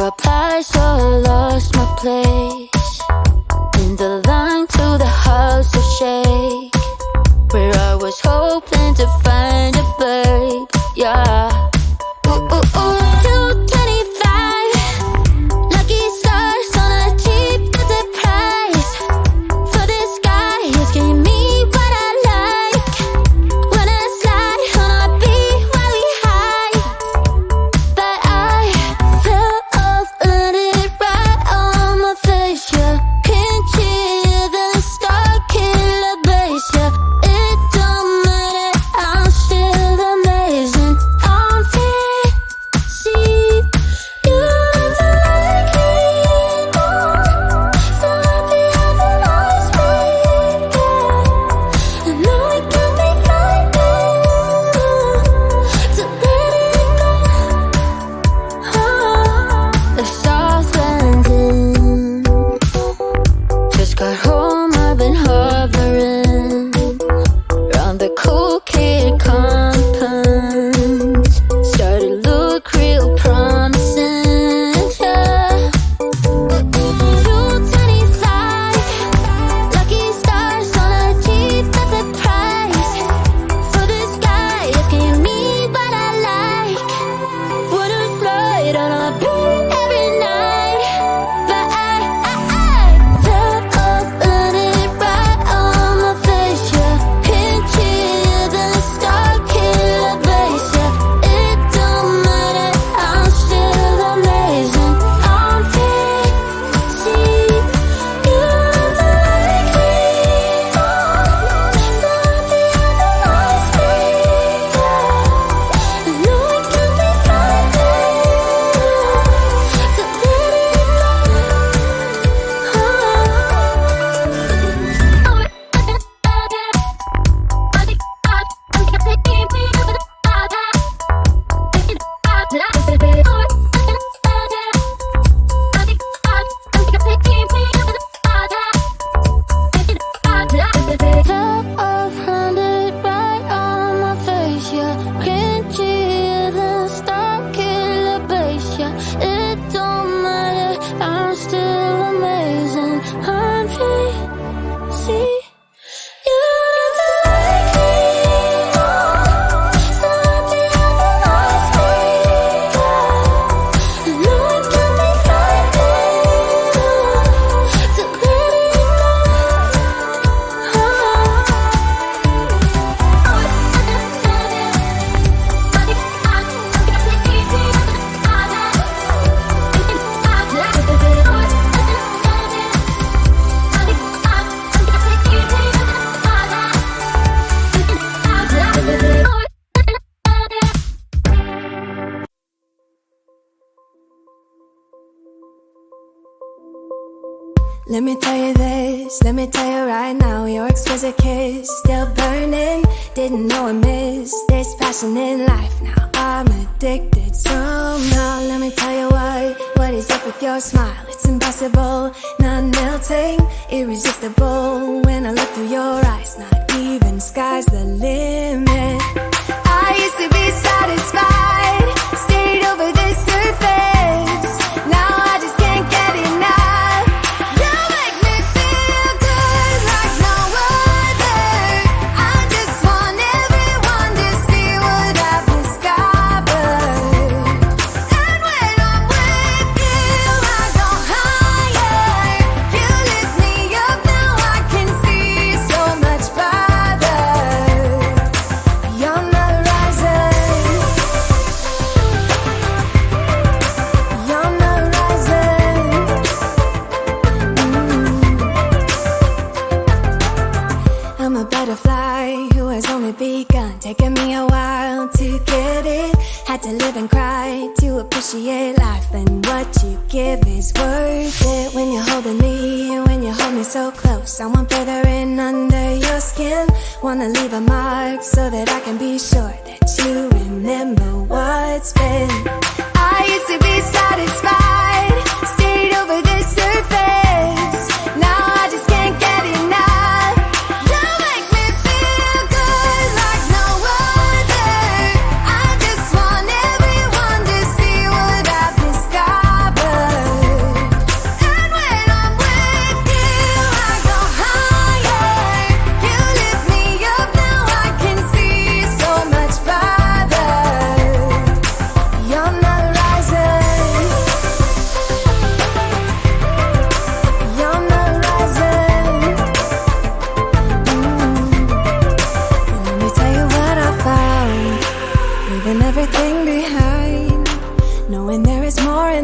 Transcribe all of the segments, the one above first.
reply, so I lost my place in the line to the house of shake, where I was hoping to find a babe. Yeah. Ooh, ooh, ooh. 225 lucky stars on a cheap visit price for this guy who's giving me what I like. When I slide on a beat while we high, but I fell off, landed right on my face. Yeah, can't hear the star killer bass. Yeah, it don't matter, I'm still amazing. I'm fit, see, you don't like me anymore, so happy having always been. I know it can be frightening to let it go. The South Landing, just got home, I've been hovering around the cool kid compound. Started to look real promising, yeah. 225 lucky stars on a cheap visit price for this guy who's giving me what I like. Wouldn't flight on a beat every night, but I fell off, landed right on my face. Yeah, can't hear the star killer bass. Yeah, it don't matter, I'm still amazing. I'm fit, see, you don't like me anymore, so happy having always been. I know it can be frightening to let it Fell off, landed right on my face. Yeah, can't hear the star killer bass. Yeah, it don't matter, I'm still amazing. I'm free, see, you don't like me anymore, so happy having always been. I know it can be frightening to let it go. Let me tell you this, let me tell you right now, your exquisite kiss still burning. Didn't know I missed this passion in life. Now I'm addicted somehow. Let me tell you what is up with your smile? It's impossible, not melting, irresistible. When I look through your eyes, not even sky's the limit. I used to be satisfied, stayed over the surface. Now I just can't get enough. You make me feel good like no other. I just want everyone to see what I've discovered. And when I'm with you, I go higher. You lift me up, now I can see so much farther. Beyond the horizon, beyond the horizon. I'm a butterfly who has only begun, taking me a while to get it. Had to live and cry to appreciate life, and what you give is worth it. When you're holding me, when you hold me so close, I want further in under your skin. Wanna leave a mark so that I can be sure that you remember what's been. I used to be satisfied, stayed over the surface. Now I just can't get enough. You make me feel good like no other. I just want everyone to see what I've discovered.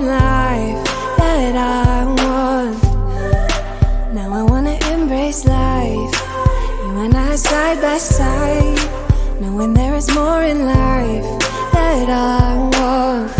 in life that I want. Now I wanna embrace life, you and I side by side, knowing there is more in life that I want.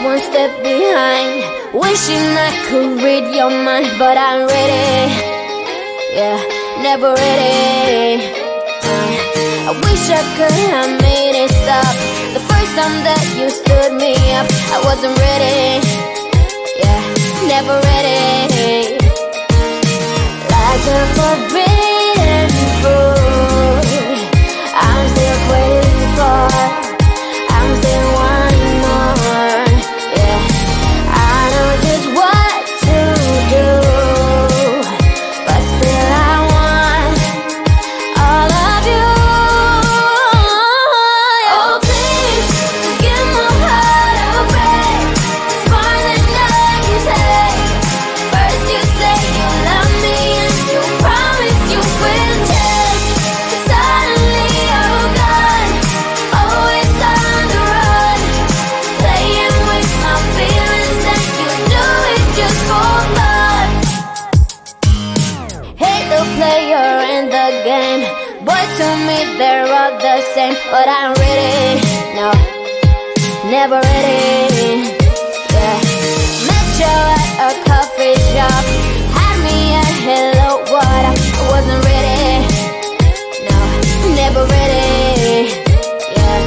One step behind, wishing I could read your mind, but I'm ready, yeah, never ready. I wish I could have made it stop the first time that you stood me up. I wasn't ready, yeah, never ready. Like a forbidden fruit, I'm still waiting for, I'm still wanting more. They're all the same, but I'm ready, no, never ready, yeah. Met you at a coffee shop, had me a hello, what up, I wasn't ready, no, never ready, yeah.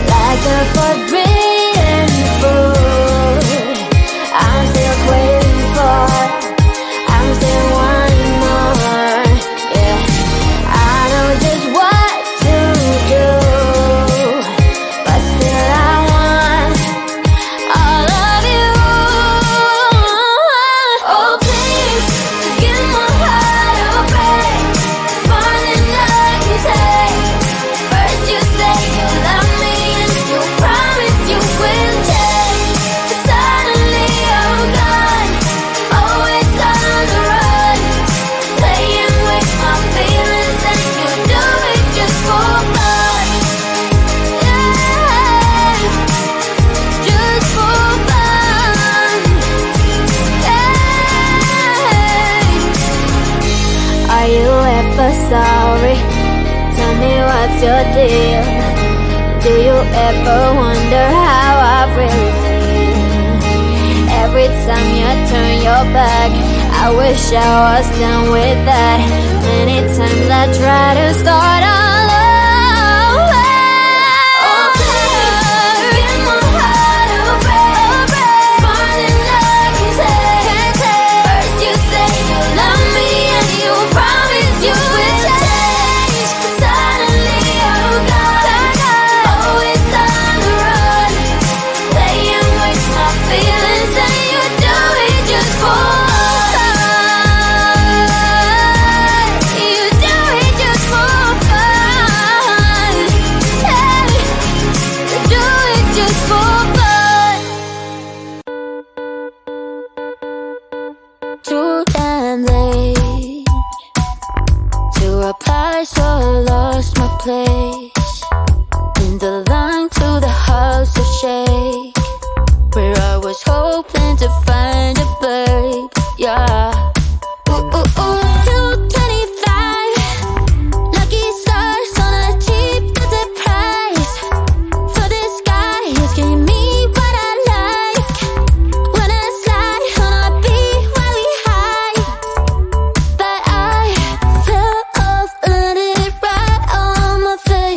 Like a forbidden fruit, I'm still waiting for, I'm still wanting more, yeah. I know just what sorry, tell me what's your deal. Do you ever wonder how I really feel? Every time you turn your back, I wish I was done with that. Many times I try to start all over. Oh, please, give my heart a break. More than I can take. First you say you love me and you promise you will. So I lost my place in the line to the house of shake, where I was hoping to find a babe, yeah. Ooh, ooh, ooh. 225 lucky stars on a cheap visit price for this guy who's giving me what I like. When I slide on a beat while we high, but I fell off, let it right on my face.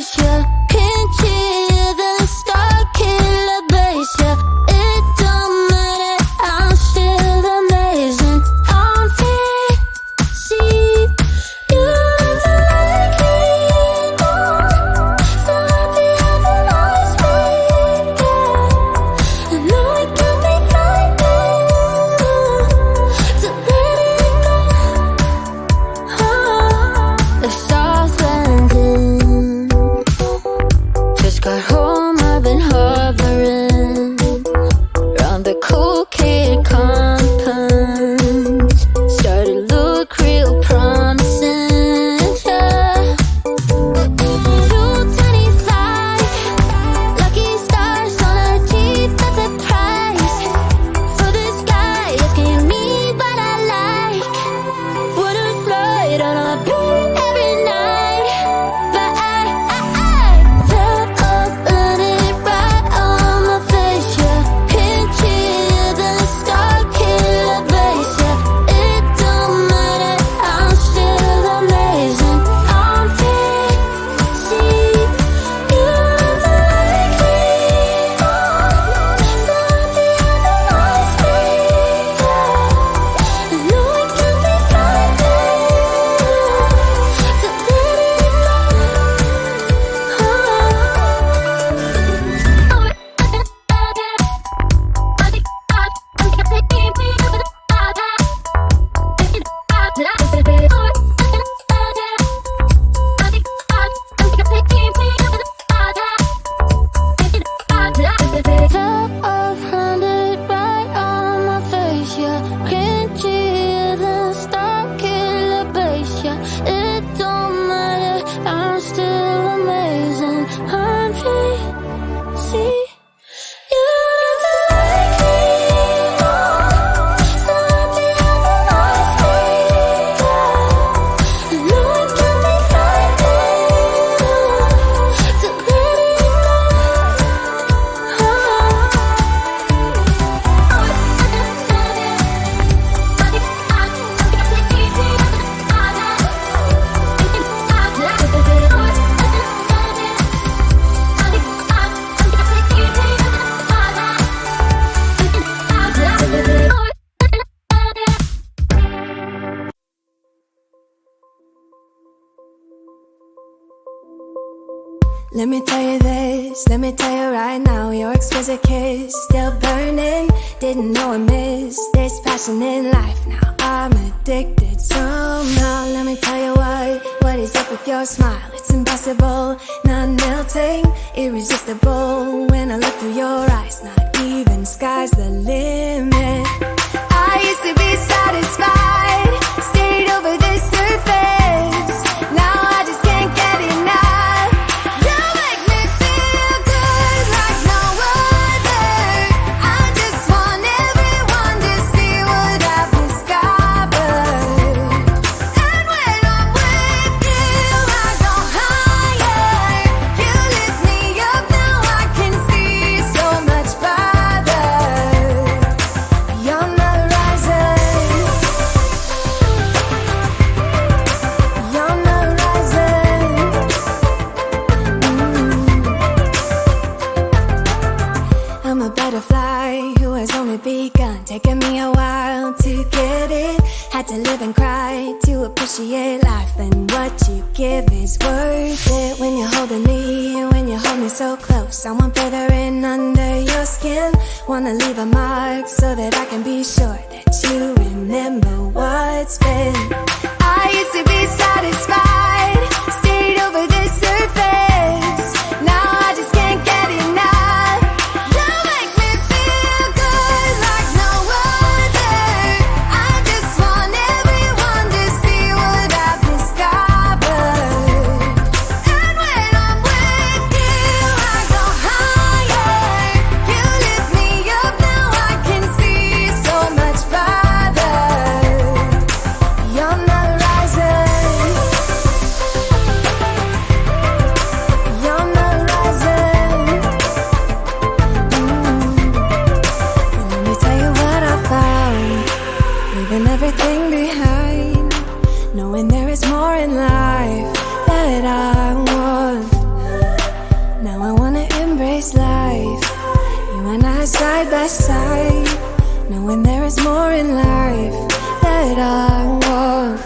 Let me tell you this, let me tell you right now, your exquisite kiss, still burning, didn't know I missed this passion in life. Now I'm addicted somehow. Let me tell you what is up with your smile? It's impossible, not melting, irresistible. When I look through your eyes, not even sky's the limit. I used to be satisfied, stayed over the surface. Now I just can't get enough. You make me feel good like no other. I just want everyone to see what I've discovered. And when I'm with you, I go higher. You lift me up, now I can see so much farther. You're not rising. You're not rising. I'm a butterfly who has only begun, taking me a while to get it. Had to live and cry to appreciate life, and what you give is worth it. When you're holding me, when you hold me so close, I want further in under your skin. Wanna leave a mark so that I can be sure that you remember what's been. I used to be satisfied, stayed over the surface. Now I just can't get enough. You make me feel good like no other. I just want everyone to see what I've discovered. And when I'm with you, I go higher. You lift me up, now I can see so much farther. You're not rising. You're not rising. Let me tell you what I found. Leaving everything behind, knowing there is more in life that I want. Now I wanna embrace life, you and I side by side, knowing there is more in life that I want.